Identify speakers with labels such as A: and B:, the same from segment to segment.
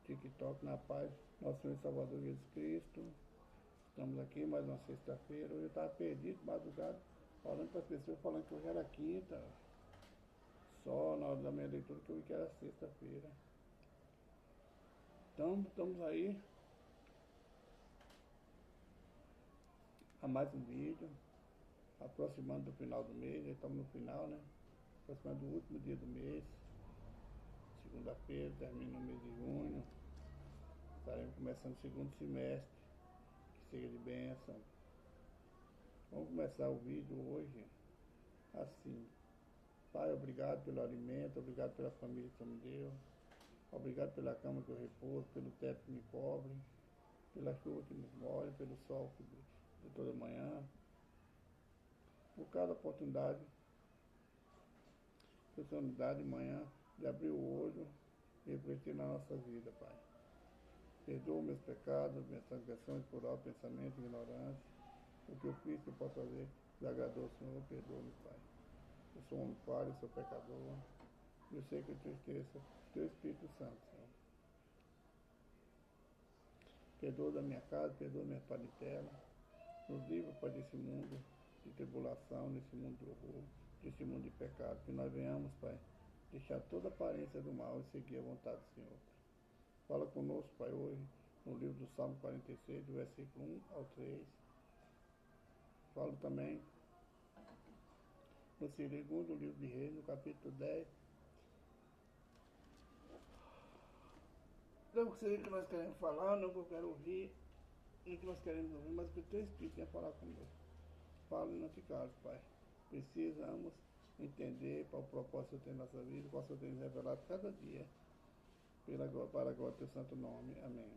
A: TikTok, na paz, nosso Senhor e Salvador Jesus Cristo. Estamos aqui mais uma sexta-feira. Hoje eu estava perdido, madrugada, falando para as pessoas, falando que hoje era quinta. Só na hora da minha leitura que eu vi que era sexta-feira. Então, estamos aí a mais um vídeo, aproximando do final do mês. Já estamos no final, né? Aproximando do último dia do mês. Segunda-feira, termina o mês de junho. Estaremos começando o segundo semestre, que seja de bênção. Vamos começar o vídeo hoje assim. Pai, obrigado pelo alimento, obrigado pela família que você me deu, obrigado pela cama que eu repouso, pelo teto que me cobre, pela chuva que nos molha, pelo sol que de toda manhã, por cada oportunidade que o Senhor nos dá de manhã, de abrir o olho e refletir na nossa vida, Pai. Perdoa meus pecados, minhas transgressões por alto pensamento e ignorância. O que eu fiz, que eu posso fazer, desagradou o Senhor, perdoa-me, Pai. Eu sou um homem falho, eu sou pecador. Eu sei que eu te esqueço, teu Espírito Santo, Senhor. Perdoa da minha casa, perdoa minha parentela. Nos livra, Pai, desse mundo de tribulação, desse mundo de horror, desse mundo de pecado. Que nós venhamos, Pai, deixar toda a aparência do mal e seguir a vontade do Senhor, Pai. Fala conosco, Pai, hoje, no livro do Salmo 46, do versículo 1 ao 3. Fala também no segundo livro de Reis, no capítulo 10. Não sei o que nós queremos falar, não que eu quero ouvir, não que nós queremos ouvir, mas o que o teu Espírito quer falar conosco. Fala e não te cales, Pai. Precisamos entender para o propósito que tem em nossa vida, qual o Senhor tem nos revelado cada dia, para agora o teu santo nome. Amém.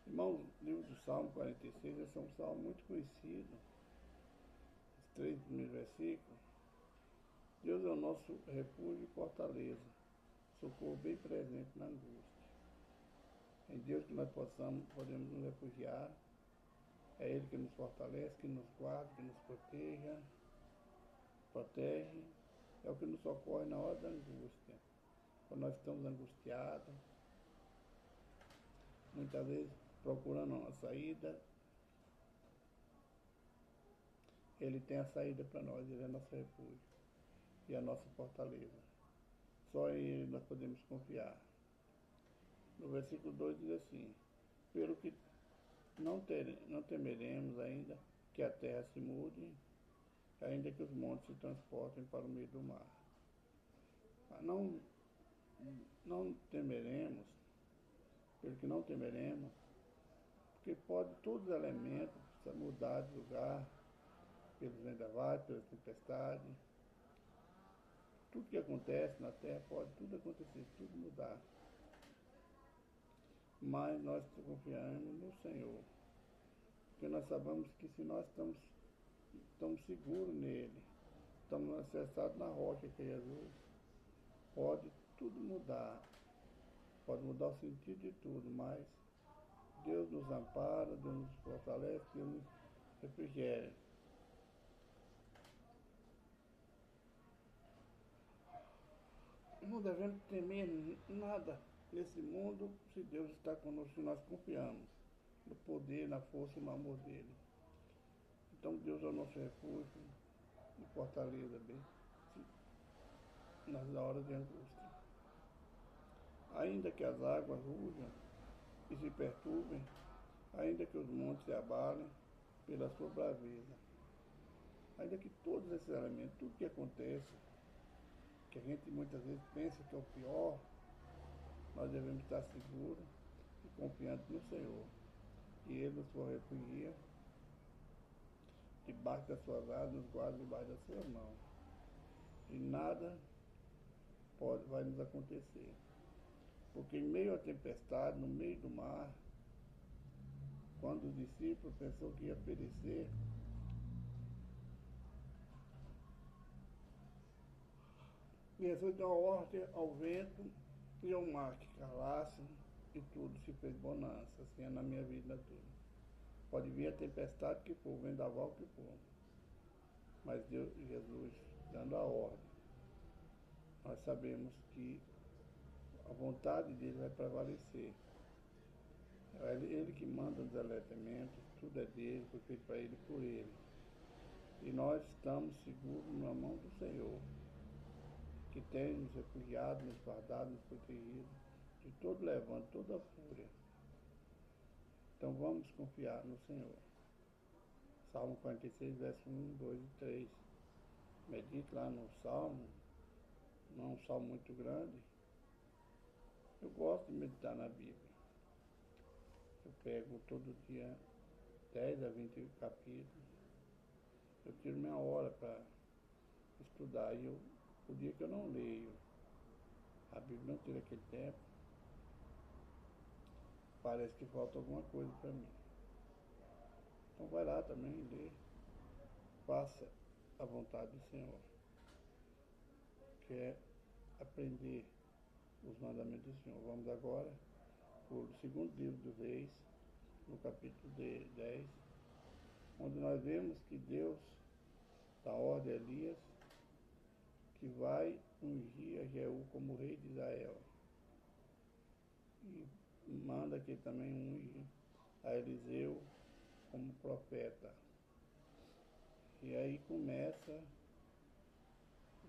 A: Irmão, o livro do Salmo 46, esse é um salmo muito conhecido. Os 3 primeiros versículos. Deus é o nosso refúgio e fortaleza, socorro bem presente na angústia. Em Deus que nós podemos nos refugiar. É Ele que nos fortalece, que nos guarda, que nos protege. É o que nos socorre na hora da angústia. Quando nós estamos angustiados, muitas vezes procurando uma saída, Ele tem a saída para nós, Ele é nosso refúgio e a nossa fortaleza. Só em Ele nós podemos confiar. No versículo 2 diz assim: pelo que não temeremos ainda que a terra se mude, ainda que os montes se transportem para o meio do mar. Não temeremos, pelo que não temeremos, porque pode todos os elementos mudar de lugar, pelos vendavais, pelas tempestades. Tudo que acontece na terra pode tudo acontecer, tudo mudar. Mas nós confiamos no Senhor, porque nós sabemos que se nós estamos seguros nele, estamos alicerçados na rocha que é Jesus, pode tudo mudar, pode mudar o sentido de tudo, mas Deus nos ampara, Deus nos fortalece, Deus nos refrigera. Não devemos temer nada nesse mundo se Deus está conosco, se nós confiamos no poder, na força e no amor dele. Então Deus é o nosso refúgio e fortaleza bem nas horas de angústia. Ainda que as águas rujam e se perturbem, ainda que os montes se abalem pela sua braveza, ainda que todos esses elementos, tudo que acontece, que a gente muitas vezes pensa que é o pior, nós devemos estar seguros e confiantes no Senhor, que Ele nos refugia debaixo das suas asas, nos guarda debaixo das suas mãos. E nada vai nos acontecer. Porque em meio à tempestade, no meio do mar, quando os discípulos pensaram que ia perecer, Jesus deu a ordem ao vento e ao mar que calassem, e tudo se fez bonança. Assim é na minha vida tudo. Pode vir a tempestade que for, o vendaval que for, mas Deus, Jesus dando a ordem, nós sabemos que a vontade dele vai prevalecer. Ele que manda os elementos, tudo é dele, foi feito para ele por ele. E nós estamos seguros na mão do Senhor, que tem nos refugiado, nos guardado, nos protegido de todo levante, toda fúria. Então vamos confiar no Senhor. Salmo 46, verso 1, 2 e 3. Medite lá no Salmo, não é um salmo muito grande. Eu gosto de meditar na Bíblia. Eu pego todo dia 10 a 20 capítulos. Eu tiro minha hora para estudar. E o dia que eu não leio a Bíblia, não tiro aquele tempo, parece que falta alguma coisa para mim. Então vai lá também ler. Faça a vontade do Senhor, que é aprender os mandamentos do Senhor. Vamos agora para o segundo livro dos Reis, no capítulo 10, onde nós vemos que Deus dá ordem a Elias que vai ungir a Jeú como rei de Israel. E manda que ele também unge a Eliseu como profeta. E aí começa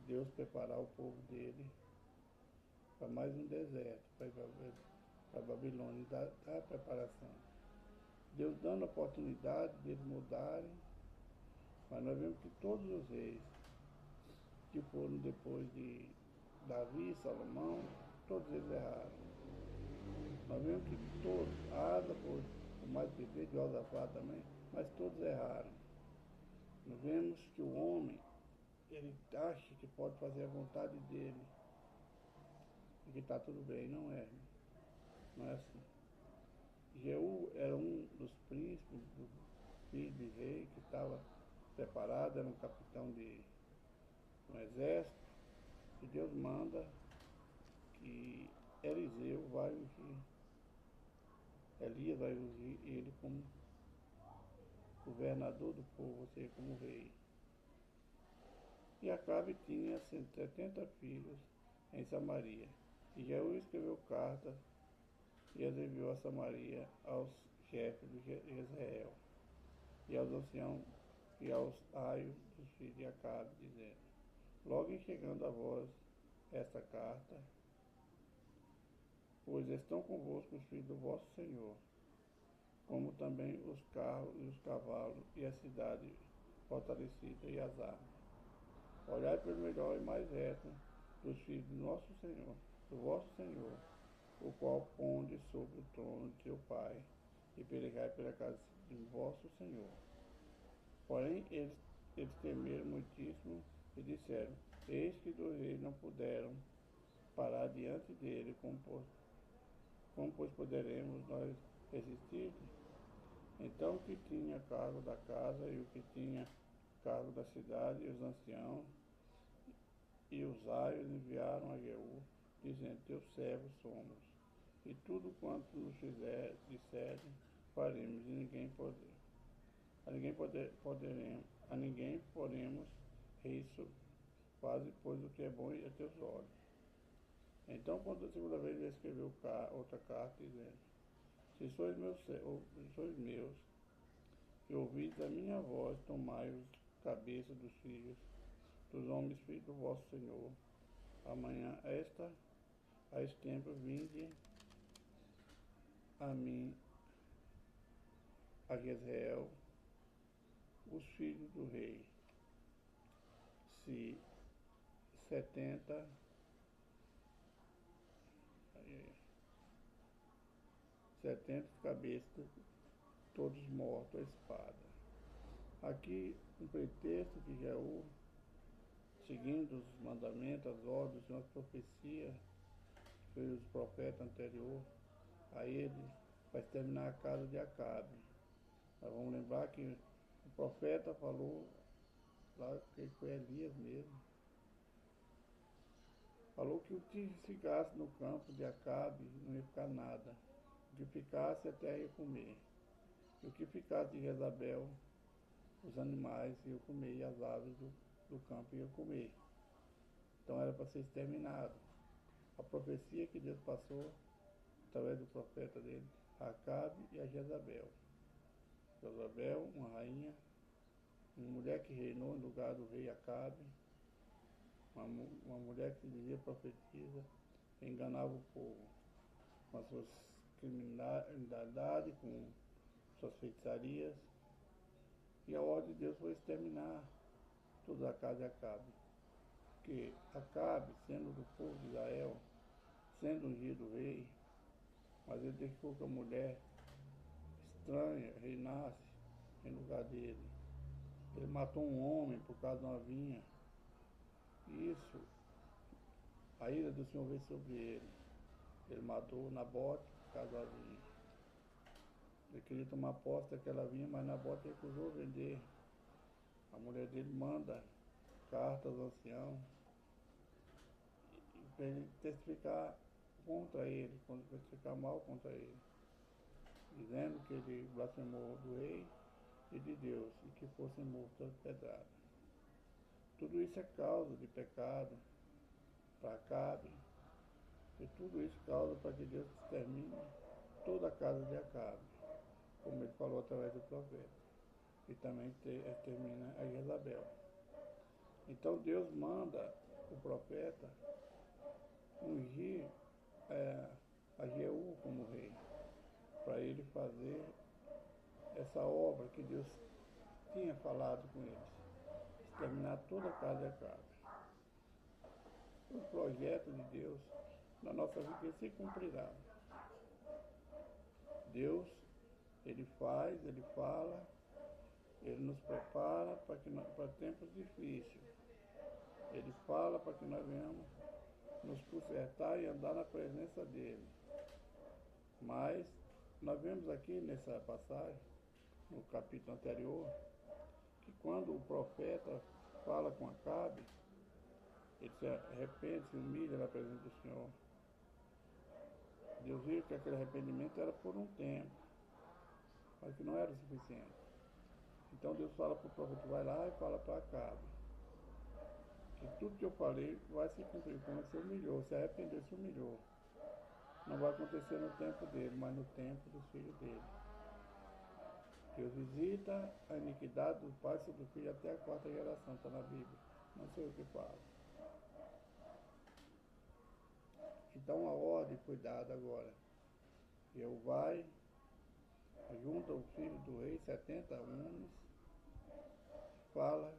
A: Deus preparar o povo dele para mais um deserto, para ir para Babilônia, dar a preparação. Deus dando a oportunidade de eles mudarem, mas nós vemos que todos os reis que foram depois de Davi, Salomão, todos eles erraram. Nós vemos que todos, Asa, por mais perfeito, Josafá também, mas todos erraram. Nós vemos que o homem, ele acha que pode fazer a vontade dele e que está tudo bem. Não é. Não é assim. Jeú era um dos príncipes, do filho de rei, que estava preparado, era um capitão de um exército, e Deus manda que Eliseu vai ungir, Elias vai ungir ele como governador do povo, ou seja, como rei. E Acabe tinha 170 filhos em Samaria. E Jeú escreveu cartas e as enviou a Samaria aos chefes de Israel e aos anciãos e aos aios dos filhos de Acabe, dizendo: logo em chegando a vós esta carta, pois estão convosco os filhos do vosso Senhor, como também os carros e os cavalos e a cidade fortalecida e as armas. Olhai pelo melhor e mais reto dos filhos do nosso Senhor, do vosso Senhor, o qual ponde sobre o trono de teu pai, e peregai pela casa de vosso Senhor. Porém, eles temeram muitíssimo e disseram: eis que dois reis não puderam parar diante dele, como pois poderemos nós resistir? Então o que tinha cargo da casa e o que tinha cargo da cidade, e os anciãos e os aios enviaram a Jeú, dizendo: teus servos somos, e tudo quanto nos disserem, faremos, e a ninguém poremos rei sobre, faze, pois, o que é bom a teus olhos. Então, quando a segunda vez ele escreveu outra carta, dizendo: se sois meus, e ouvides a minha voz, tomai os cabeças dos filhos dos homens, filhos do vosso Senhor. Amanhã, a este tempo, vinde a mim, a Jezreel, os filhos do rei. Se 70 cabeças, todos mortos à espada. Aqui um pretexto que Jeú, seguindo os mandamentos, as ordens, uma profecia que fez os profetas anteriores, a ele vai exterminar a casa de Acabe. Nós vamos lembrar que o profeta falou, lá que foi Elias mesmo, falou que o que ficasse no campo de Acabe não ia ficar nada. O que ficasse a terra ia comer. E o que ficasse de Jezabel, os animais iam comer e as aves do campo iam comer. Então era para ser exterminado. a profecia que Deus passou através do profeta dele, Acabe e a Jezabel. Jezabel, uma rainha, uma mulher que reinou em lugar do rei Acabe, uma mulher que dizia profetiza, enganava o povo com as suas criminalidades, com suas feitiçarias. E a ordem de Deus foi exterminar toda a casa de Acabe. Porque Acabe, sendo do povo de Israel, sendo ungido rei, mas ele deixou que a mulher estranha reinasse em lugar dele. Ele matou um homem por causa de uma vinha. Isso, a ira do Senhor veio sobre ele. Ele matou Nabote por causa da vinha. Ele queria tomar posse daquela vinha, mas Nabote recusou vender. A mulher dele manda cartas ao ancião para ele testificar contra ele, testificar mal contra ele, dizendo que ele blasfemou do rei e de Deus e que fosse morto a pedrada. Tudo isso é causa de pecado para Acabe, e tudo isso causa para que Deus extermine toda a casa de Acabe, como ele falou através do profeta, e também extermina a Jezabel. Então Deus manda o profeta ungir a Jeú como rei, para ele fazer essa obra que Deus tinha falado com eles, exterminar toda a casa de Acabe. O projeto de Deus na nossa vida se cumprirá. Deus, Ele faz, Ele fala, Ele nos prepara para tempos difíceis. Ele fala para que nós venhamos nos consertar e andar na presença dEle. Mas nós vemos aqui nessa passagem, no capítulo anterior, que quando o profeta fala com Acabe, ele se arrepende, se humilha na presença do Senhor. Deus viu que aquele arrependimento era por um tempo, mas que não era o suficiente. Então Deus fala para o profeta, vai lá e fala para Acabe, que tudo que eu falei vai se cumprir. Quando se humilhou, se arrependeu, se humilhou. Não vai acontecer no tempo dele, mas no tempo dos filhos dele. Deus visita a iniquidade do pai sobre o filho até a 4ª geração, está na Bíblia. Não sei o que fala. Então a ordem foi dada agora. Eu vai, junta o filho do rei, 70 homens, fala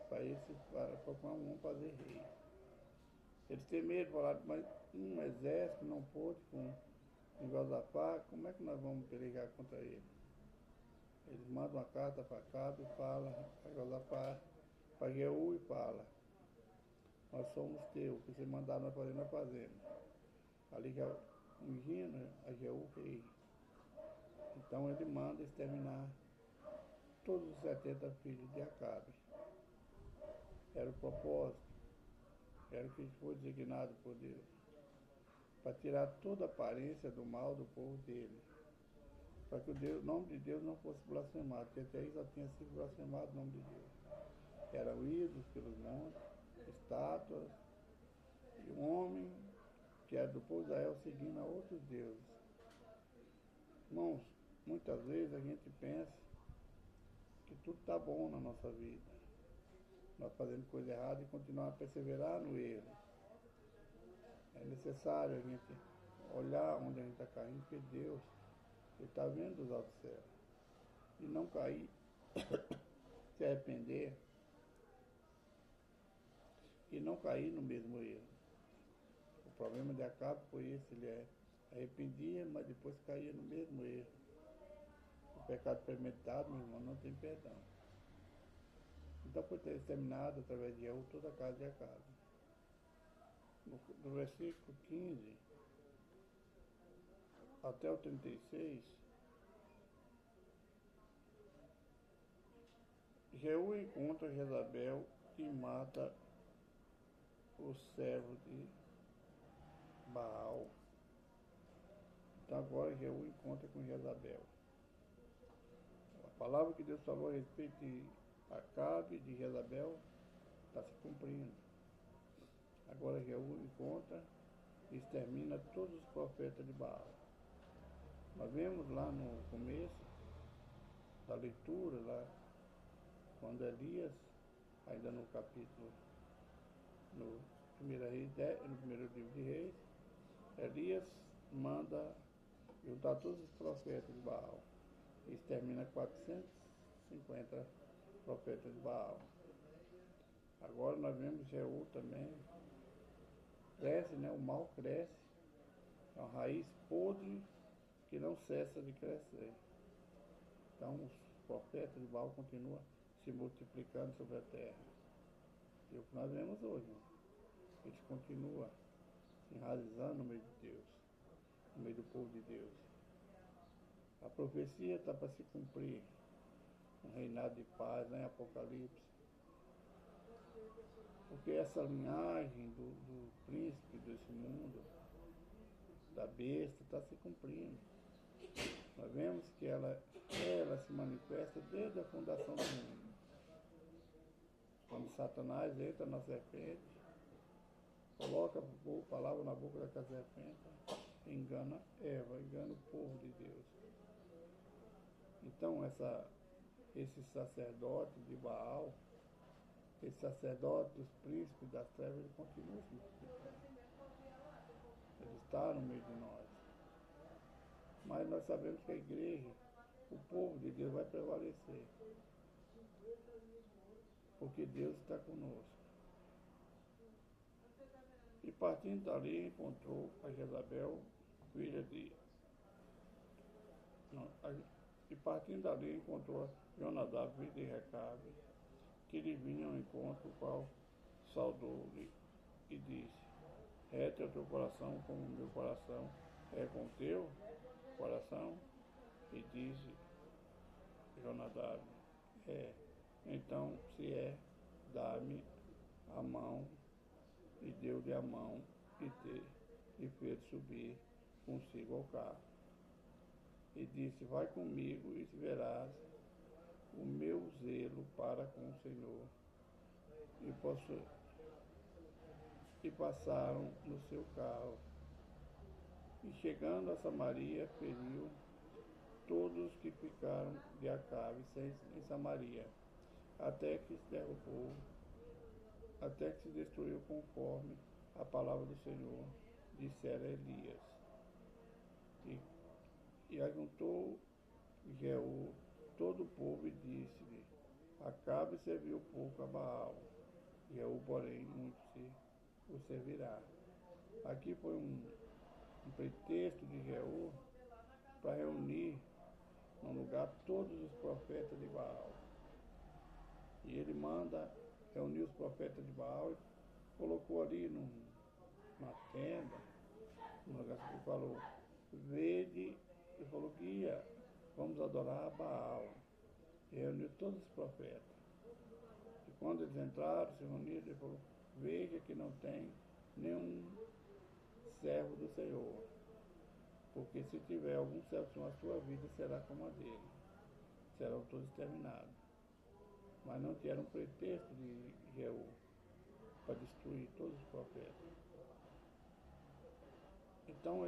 A: para um fazer rei. Eles têm medo, falaram, mas um exército não pôde com Josafá, como é que nós vamos pelejar contra ele? Eles mandam uma carta para Acabe e fala para Josafá, para Jeú e fala, nós somos teus, o que você mandar nós fazer, nós fazemos. Ali já ungindo a Jeú rei. Então ele manda exterminar todos os 70 filhos de Acabe. Era o propósito, era o que foi designado por Deus, para tirar toda a aparência do mal do povo dele, para que o nome de Deus não fosse blasfemado, porque até aí já tinha sido blasfemado o nome de Deus. Eram ídolos pelos montes, estátuas, e um homem que era do povo de Israel seguindo a outros deuses. Irmãos, muitas vezes a gente pensa que tudo está bom na nossa vida. Nós fazendo coisa errada e continuar a perseverar no erro. É necessário a gente olhar onde a gente está caindo, porque Deus está vendo dos altos céus. E não cair, se arrepender e não cair no mesmo erro. O problema de Acabe foi esse, ele arrependia, mas depois caía no mesmo erro. O pecado premeditado, meu irmão, não tem perdão. Então foi exterminado através de Jeú toda a casa de Acabe. No versículo 15 até o 36, Jeú encontra Jezabel e mata o servo de Baal. Então agora Jeú encontra com Jezabel. A palavra que Deus falou a respeito de Acabe, de Jezabel, está se cumprindo. Agora Jeú encontra extermina todos os profetas de Baal. Nós vemos lá no começo da leitura, lá, quando Elias, ainda no capítulo, no primeiro livro de Reis, Elias manda juntar todos os profetas de Baal e extermina 450 profetas de Baal. Agora nós vemos Jeú também, cresce, né? O mal cresce, é uma raiz podre que não cessa de crescer. Então os profetas de Baal continuam se multiplicando sobre a terra. E o que nós vemos hoje, eles continuam se enraizando no meio de Deus, no meio do povo de Deus. A profecia está para se cumprir, um reinado de paz, né, em Apocalipse. Porque essa linhagem do príncipe desse mundo, da besta, está se cumprindo. Nós vemos que ela se manifesta desde a fundação do mundo. Quando Satanás entra na serpente, coloca a palavra na boca da serpente, engana Eva, engana o povo de Deus. Então esse sacerdote de Baal, esse sacerdote dos príncipes das trevas, ele continua se multiplicando. Ele está no meio de nós. Mas nós sabemos que a igreja, o povo de Deus vai prevalecer. Porque Deus está conosco. E partindo dali encontrou a Jezabel, filha de... E partindo dali encontrou Jonadab, filho de Recabe, que lhe vinha ao encontro, o qual saudou-lhe e disse: reto é o teu coração como o meu coração é com o teu coração. E disse Jonadab: então se dá-me a mão. E deu-lhe a mão e fez subir consigo ao carro. E disse: vai comigo e verás o meu zelo para com o Senhor. E passaram no seu carro. E chegando a Samaria, feriu todos que ficaram de Acabe em Samaria, até que se derrubou, até que se destruiu conforme a palavra do Senhor dissera a Elias. E ajuntou Jeú todo o povo e disse-lhe: Acabe serviu pouco a Baal, Jeú, porém, muito o servirá. Aqui foi um pretexto de Jeú para reunir num lugar todos os profetas de Baal. E ele manda reunir os profetas de Baal e colocou ali numa tenda, num lugar que ele falou: vede, ele falou que vamos adorar a Baal. E reuniu todos os profetas. E quando eles entraram, se reuniram, ele falou: veja que não tem nenhum servo do Senhor, porque se tiver algum servo, a sua vida será como a dele, serão todos exterminados. Mas não tiveram um pretexto de Jeú para destruir todos os profetas. Então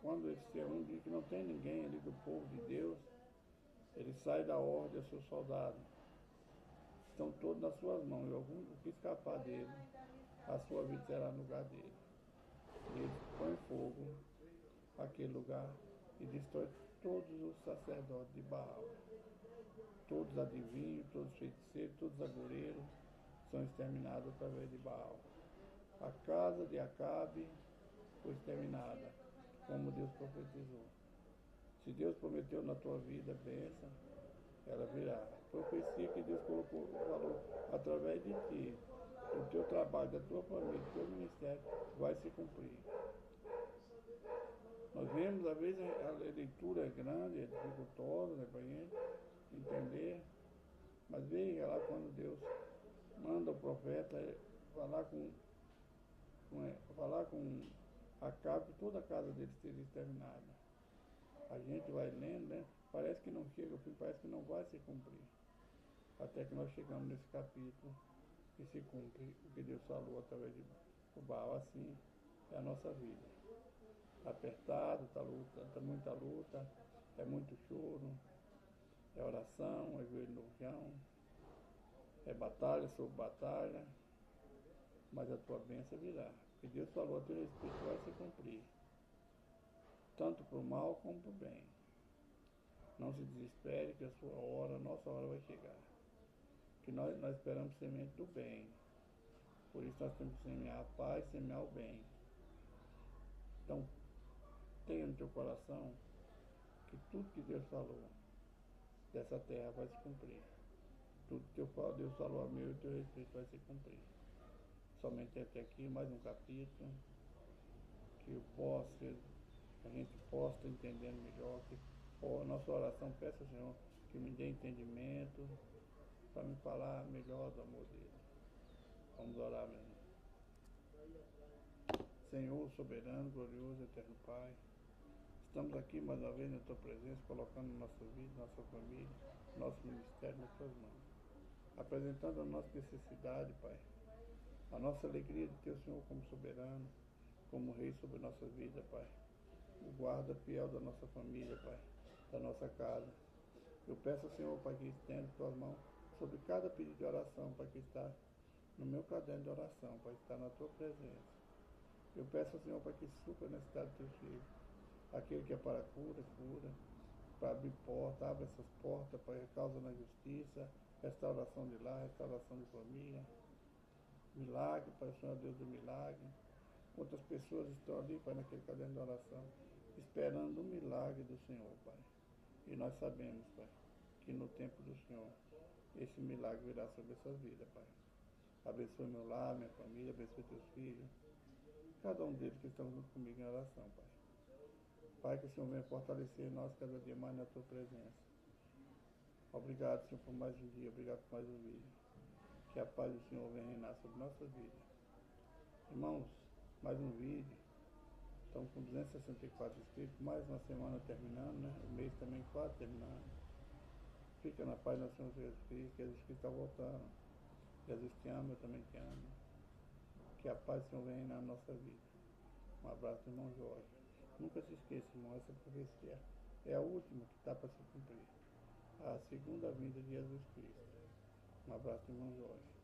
A: quando ele se reúne, diz que não tem ninguém ali do povo de Deus, ele sai da ordem aos seus soldados. Estão todos nas suas mãos, e algum que escapar dele, a sua vida será no lugar dele. E ele põe fogo naquele lugar e destrói todos os sacerdotes de Baal. Todos adivinhos, todos feiticeiros, todos agoureiros são exterminados através de Baal. A casa de Acabe foi exterminada, como Deus profetizou. Se Deus prometeu na tua vida bênção, ela virá. Profecia que Deus falou através de ti, do teu trabalho, da tua família, do teu ministério, vai se cumprir. Nós vemos, às vezes, a leitura é grande, é dificultosa, né, para a gente entender, mas veja lá quando Deus manda o profeta falar com Acabe, toda a casa dele seria exterminada. A gente vai lendo, né? Parece que não chega ao fim, parece que não vai se cumprir. Até que nós chegamos nesse capítulo e se cumpre o que Deus falou através de Baal. Assim, é a nossa vida. Está apertado, está luta, tá muita luta, é muito choro, é oração, é joelho no chão, é batalha sobre batalha, mas a tua bênção virá. Porque Deus falou a teu respeito vai se cumprir, tanto para o mal como para o bem. Não se desespere que a sua hora, a nossa hora vai chegar. Que nós esperamos semente do bem. Por isso nós temos que semear a paz, semear o bem. Então, tenha no teu coração que tudo que Deus falou dessa terra vai se cumprir. Tudo que Deus falou a meu e teu respeito vai se cumprir. Somente até aqui, mais um capítulo, que a gente possa estar entendendo melhor, que a nossa oração peça ao Senhor que me dê entendimento para me falar melhor do amor dele. Vamos orar, meu irmão. Senhor, soberano, glorioso, eterno Pai, estamos aqui mais uma vez na tua presença, colocando nossa vida, nossa família, nosso ministério nas tuas mãos. Apresentando a nossa necessidade, Pai, a nossa alegria de ter o Senhor como soberano, como Rei sobre a nossa vida, Pai. O guarda fiel da nossa família, Pai, da nossa casa. Eu peço ao Senhor, Pai, que estenda tuas mãos sobre cada pedido de oração, Pai, que está no meu caderno de oração, Pai, que está na tua presença. Eu peço ao Senhor, Pai, que supra a necessidade dos teus filhos. Aquele que é para cura, cura. Para abrir porta, abre essas portas, Pai, causa na justiça, restauração de lar, restauração de família. Milagre, Pai, o Senhor é Deus do milagre. Outras pessoas estão ali, Pai, naquele caderno de oração, esperando o milagre do Senhor, Pai. E nós sabemos, Pai, que no tempo do Senhor, esse milagre virá sobre essas vidas, Pai. Abençoe meu lar, minha família, abençoe teus filhos, cada um deles que estão junto comigo em oração, Pai. Pai, que o Senhor venha fortalecer nós cada dia mais na tua presença. Obrigado, Senhor, por mais um dia, obrigado por mais um vídeo. Que a paz do Senhor venha reinar sobre nossa vida. Irmãos, mais um vídeo. Estamos com 264 inscritos, mais uma semana terminando, né? O mês também quase terminando. Fica na paz do Senhor Jesus Cristo, que Jesus Cristo está voltando. Jesus te ama, eu também te amo. Que a paz do Senhor venha reinar na nossa vida. Um abraço do irmão Jorge. Nunca se esqueça, irmão, essa profecia é a última que está para se cumprir. A segunda vinda de Jesus Cristo. Um abraço do irmão Jorge.